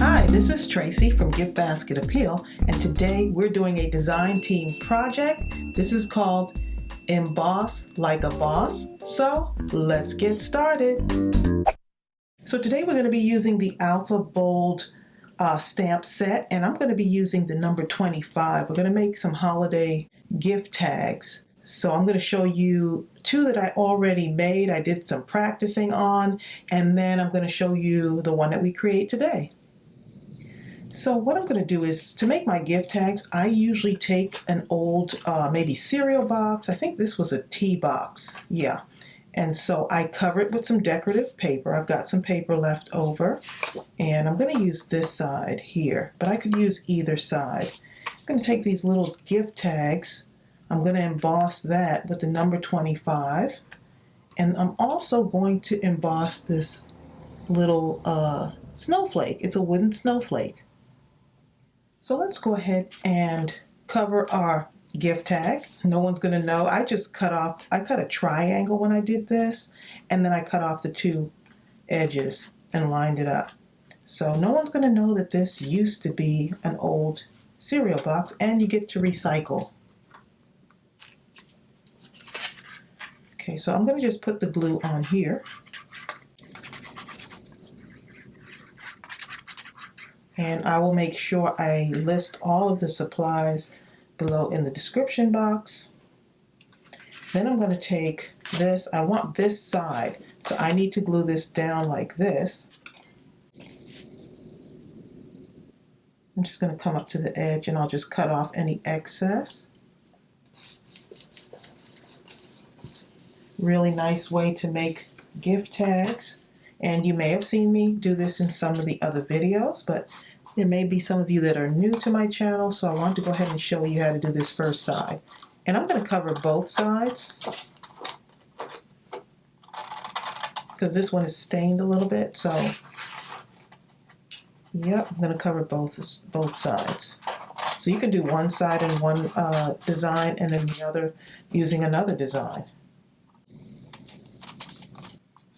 Hi, this is Tracy from GiftBasketAppeal, and today we're doing a design team project. This is called Emboss Like a Boss. So let's get started. So today we're going to be using the Alpha Bold stamp set, and I'm going to be using the number 25. We're going to make some holiday gift tags. So I'm going to show you two that I already made. I did some practicing on, and then I'm going to show you the one that we create today. So what I'm going to do is, to make my gift tags, I usually take an old maybe cereal box. I think this was a tea box. Yeah. And so I cover it with some decorative paper. I've got some paper left over, and I'm going to use this side here, but I could use either side. I'm going to take these little gift tags. I'm going to emboss that with the number 25, and I'm also going to emboss this little snowflake. It's a wooden snowflake. So let's go ahead and cover our gift tag. No one's going to know. I cut a triangle when I did this, and then I cut off the two edges and lined it up. So no one's going to know that this used to be an old cereal box, and you get to recycle. Okay, so I'm going to just put the glue on here. And I will make sure I list all of the supplies below in the description box. Then I'm going to take this. I want this side, so I need to glue this down like this. I'm just going to come up to the edge, and I'll just cut off any excess. Really nice way to make gift tags. And you may have seen me do this in some of the other videos, but there may be some of you that are new to my channel, so I want to go ahead and show you how to do this first side. And I'm going to cover both sides because this one is stained a little bit. So, yep, I'm going to cover both sides. So you can do one side in one design and then the other using another design.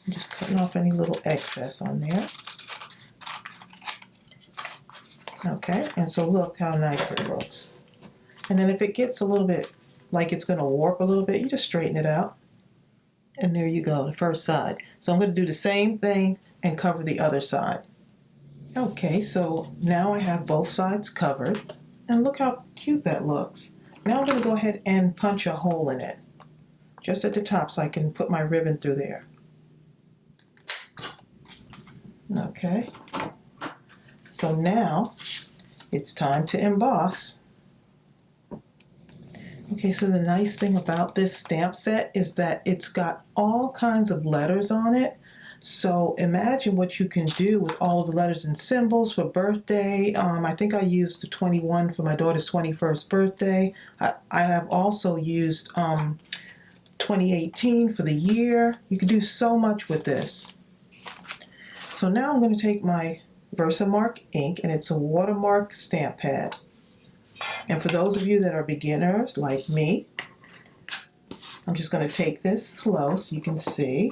I'm just cutting off any little excess on there. Okay, and so look how nice it looks. And then if it gets a little bit like it's going to warp a little bit, you just straighten it out. And there you go, the first side. So I'm going to do the same thing and cover the other side. Okay, so now I have both sides covered. And look how cute that looks. Now I'm going to go ahead and punch a hole in it, just at the top, so I can put my ribbon through there. Okay. So now it's time to emboss. Okay, so the nice thing about this stamp set is that it's got all kinds of letters on it. So imagine what you can do with all of the letters and symbols for birthday. I think I used the 21 for my daughter's 21st birthday. I have also used 2018 for the year. You can do so much with this. So now I'm going to take my Versamark ink, and it's a watermark stamp pad. And for those of you that are beginners like me, I'm just going to take this slow so you can see.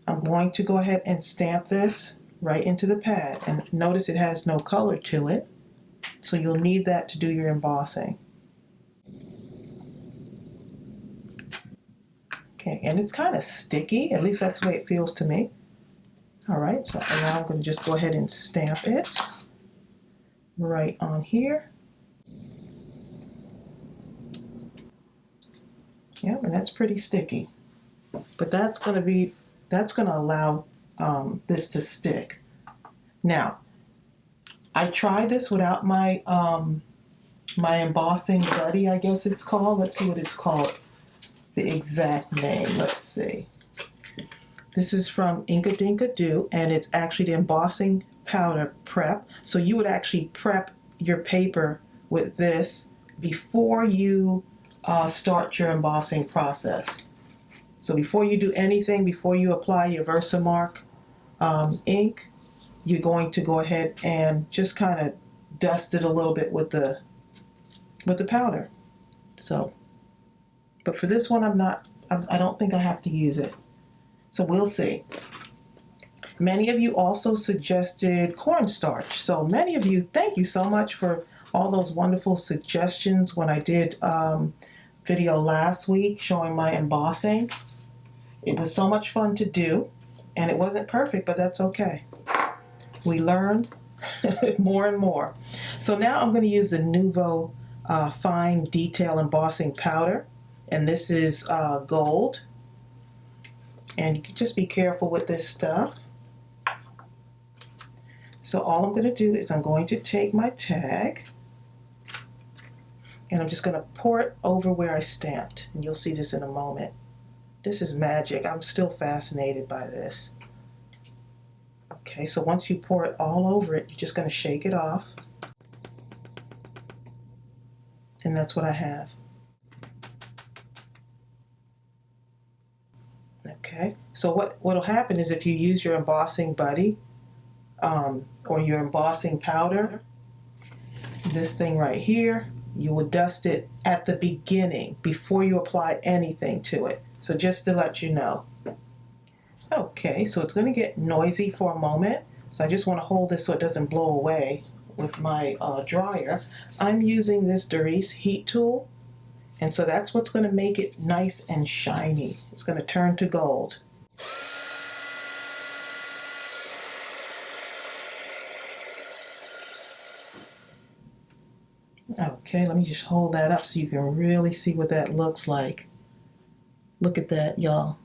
I'm going to go ahead and stamp this right into the pad, and notice it has no color to it, so you'll need that to do your embossing. Okay, and it's kind of sticky, at least that's the way it feels to me. All right, so now I'm going to just go ahead and stamp it right on here. Yeah, and that's pretty sticky. But that's going to allow this to stick. Now, I tried this without my my embossing buddy, I guess it's called. Let's see what it's called. The exact name. Let's see. This is from Inkadinkado, and it's actually the embossing powder prep. So you would actually prep your paper with this before you start your embossing process. So before you do anything, before you apply your Versamark ink, you're going to go ahead and just kind of dust it a little bit with the powder. So, but for this one, I don't think I have to use it. So we'll see. Many of you also suggested cornstarch. So many of you, thank you so much for all those wonderful suggestions when I did video last week showing my embossing. It was so much fun to do, and it wasn't perfect, but that's okay. We learned more and more. So now I'm going to use the Nuvo Fine Detail Embossing Powder, and this is gold. And you can just be careful with this stuff. So all I'm going to do is I'm going to take my tag and I'm just going to pour it over where I stamped. And you'll see this in a moment. This is magic. I'm still fascinated by this. Okay, so once you pour it all over it, you're just going to shake it off. And that's what I have. Okay, so what'll happen is if you use your embossing buddy or your embossing powder, this thing right here, you will dust it at the beginning before you apply anything to it. So just to let you know. Okay, so it's going to get noisy for a moment. So I just want to hold this so it doesn't blow away with my dryer. I'm using this Doris heat tool. And so that's what's going to make it nice and shiny. It's going to turn to gold. Okay, let me just hold that up so you can really see what that looks like. Look at that, y'all.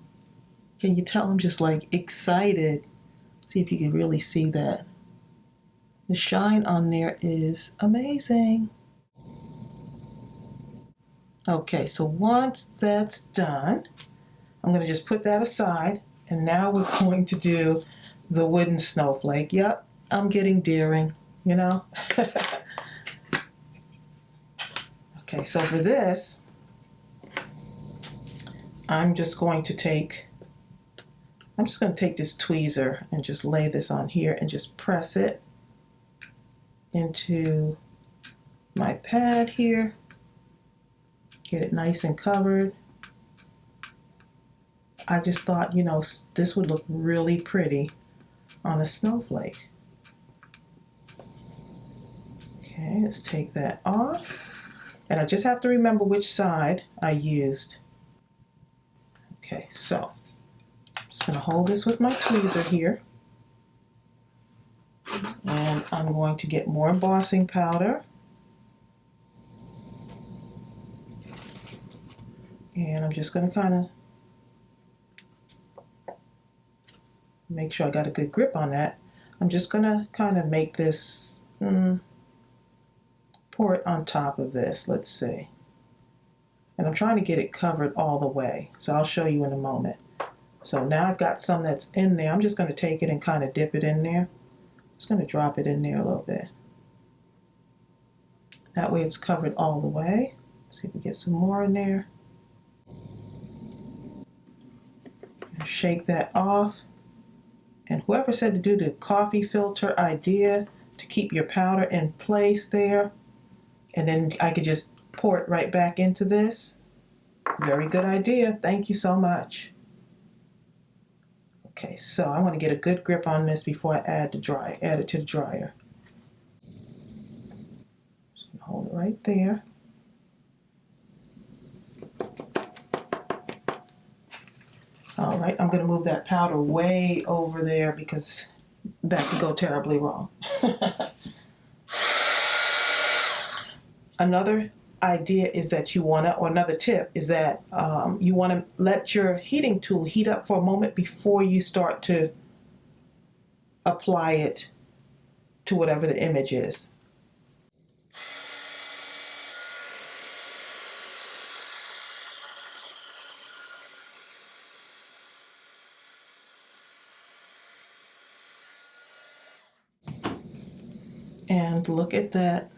Can you tell I'm just like excited? See if you can really see that. The shine on there is amazing. Okay, so once that's done, I'm going to just put that aside, and now we're going to do the wooden snowflake. Yep, I'm getting daring, you know? Okay, so for this, I'm just going to take this tweezer and just lay this on here and just press it into my pad here. Get it nice and covered. I just thought, you know, this would look really pretty on a snowflake. Okay, let's take that off. And I just have to remember which side I used. Okay, so I'm just going to hold this with my tweezer here. And I'm going to get more embossing powder. And I'm just going to kind of make sure I got a good grip on that. I'm just going to kind of make this, pour it on top of this, let's see. And I'm trying to get it covered all the way, so I'll show you in a moment. So now I've got some that's in there. I'm just going to take it and kind of dip it in there. I'm just going to drop it in there a little bit. That way it's covered all the way. Let's see if we get some more in there. Shake that off. And whoever said to do the coffee filter idea to keep your powder in place there, and then I could just pour it right back into this. Very good idea. Thank you so much. Okay, so I want to get a good grip on this before I add it to the dryer. Just hold it right there. All right, I'm going to move that powder way over there because that could go terribly wrong. Another idea is that or another tip is that you want to let your heating tool heat up for a moment before you start to apply it to whatever the image is. And look at that.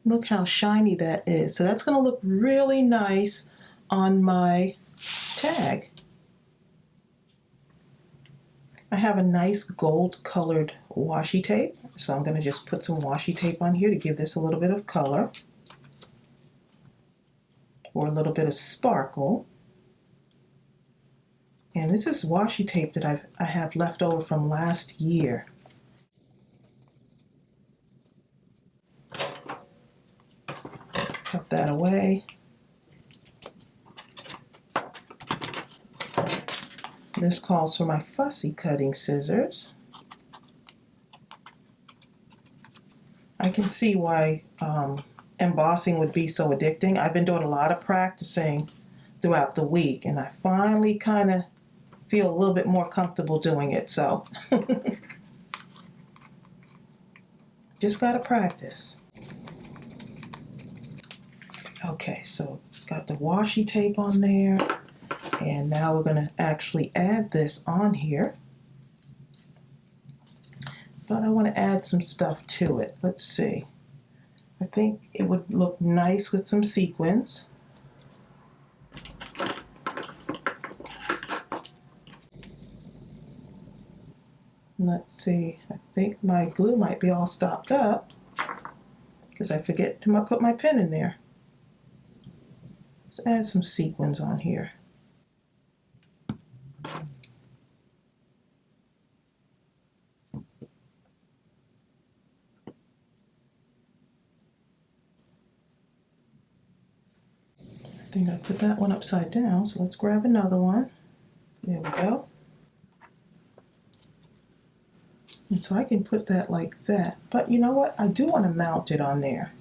Look how shiny that is. So that's going to look really nice on my tag. I have a nice gold colored washi tape. So I'm going to just put some washi tape on here to give this a little bit of color. Or a little bit of sparkle. And this is washi tape that I have left over from last year. Put that away. This calls for my fussy cutting scissors. I can see why embossing would be so addicting. I've been doing a lot of practicing throughout the week, and I finally kind of feel a little bit more comfortable doing it, so just gotta practice. Okay, so got the washi tape on there, and now we're gonna actually add this on here. But I want to add some stuff to it. Let's see. I think it would look nice with some sequins. Let's see, I think my glue might be all stopped up because I forget to put my pen in there. Let's add some sequins on here. I think I put that one upside down, so let's grab another one. There we go. And so I can put that like that. But you know what? I do want to mount it on there.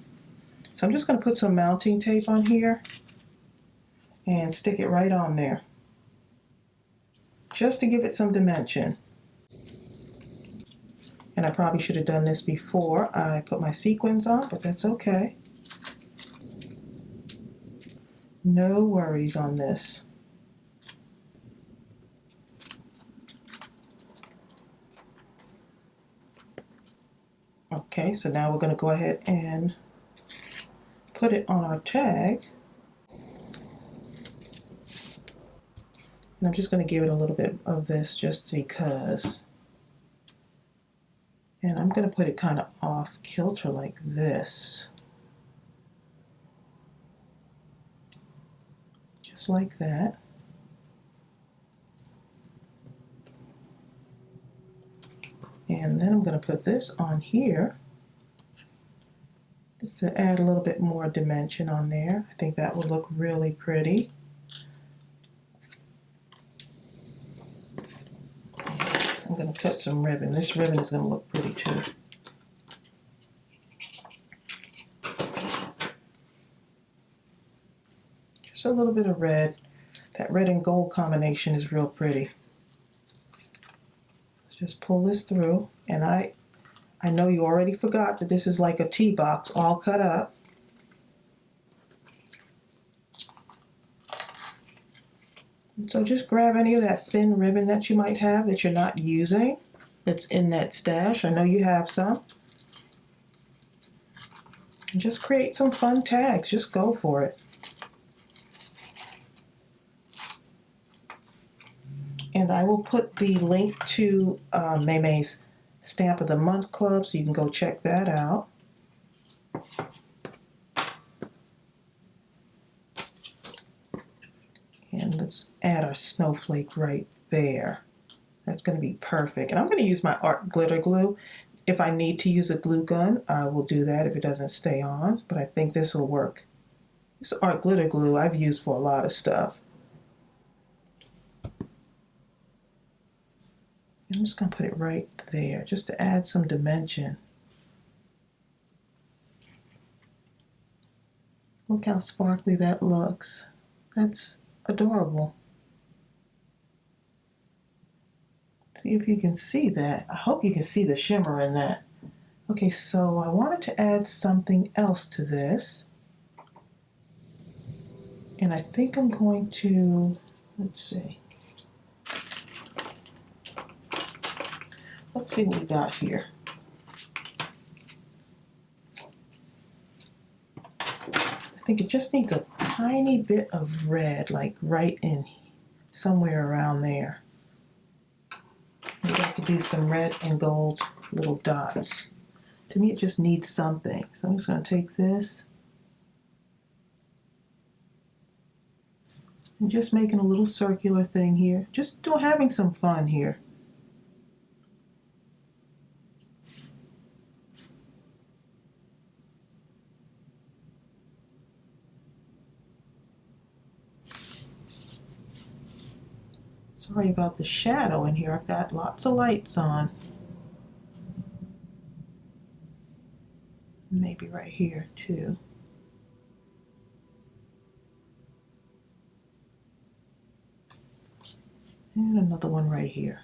So I'm just going to put some mounting tape on here and stick it right on there, just to give it some dimension. And I probably should have done this before I put my sequins on, but that's okay. No worries on this. Okay, so now we're going to go ahead and put it on our tag. And I'm just going to give it a little bit of this just because. And I'm going to put it kind of off kilter like this. Just like that. And then I'm going to put this on here just to add a little bit more dimension on there. I think that will look really pretty. I'm going to cut some ribbon. This ribbon is going to look pretty too. Just a little bit of red. That red and gold combination is real pretty. Just pull this through, and I know you already forgot that this is like a tea box all cut up. And so just grab any of that thin ribbon that you might have that you're not using that's in that stash. I know you have some. And just create some fun tags. Just go for it. And I will put the link to Maymay's Stamp of the Month Club, so you can go check that out. And let's add our snowflake right there. That's going to be perfect. And I'm going to use my art glitter glue. If I need to use a glue gun, I will do that if it doesn't stay on. But I think this will work. This art glitter glue I've used for a lot of stuff. I'm just going to put it right there just to add some dimension. Look how sparkly that looks. That's adorable. See if you can see that. I hope you can see the shimmer in that. Okay, so I wanted to add something else to this. And I think I'm going to, let's see. Let's see what we got here. I think it just needs a tiny bit of red, like right in somewhere around there. Maybe I could do some red and gold little dots. To me, it just needs something. So I'm just going to take this I'm just making a little circular thing here. Just having some fun here. Sorry about the shadow in here. I've got lots of lights on. Maybe right here too. And another one right here.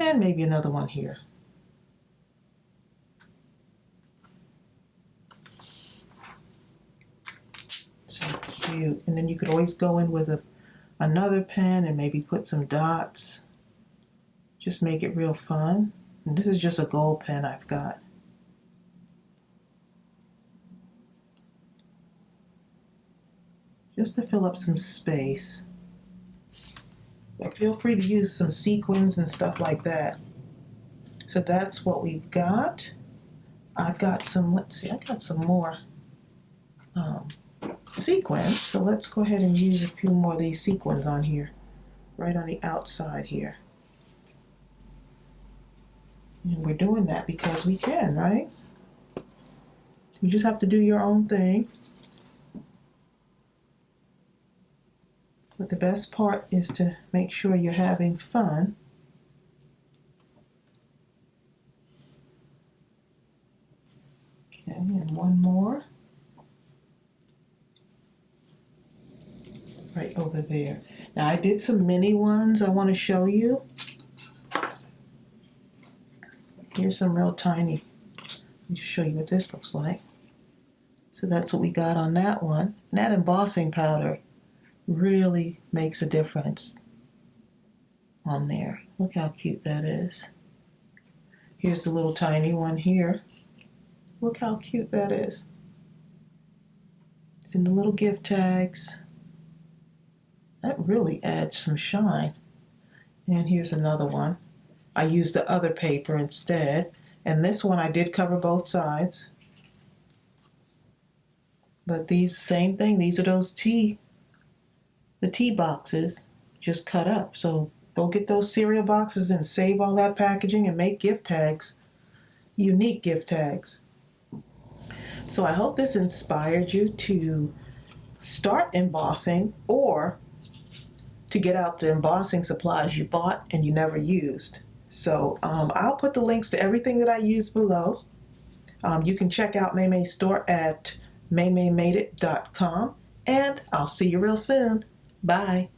And maybe another one here. So cute. And then you could always go in with another pen and maybe put some dots. Just make it real fun. And this is just a gold pen I've got. Just to fill up some space. But feel free to use some sequins and stuff like that. So that's what we've got. I've got some, let's see, I got some more sequins. So let's go ahead and use a few more of these sequins on here, right on the outside here. And we're doing that because we can, right? You just have to do your own thing. But the best part is to make sure you're having fun. Okay, and one more. Right over there. Now I did some mini ones I want to show you. Here's some real tiny. Let me just show you what this looks like. So that's what we got on that one. And that embossing powder really makes a difference on there. Look how cute that is. Here's the little tiny one here. Look how cute that is. It's in the little gift tags. That really adds some shine. And here's another one. I used the other paper instead. And this one I did cover both sides. But these, same thing, these are those the tea boxes just cut up. So go get those cereal boxes and save all that packaging and make gift tags, unique gift tags. So I hope this inspired you to start embossing or to get out the embossing supplies you bought and you never used. So I'll put the links to everything that I use below. You can check out Maymay's store at maymaymadeit.com, and I'll see you real soon. Bye.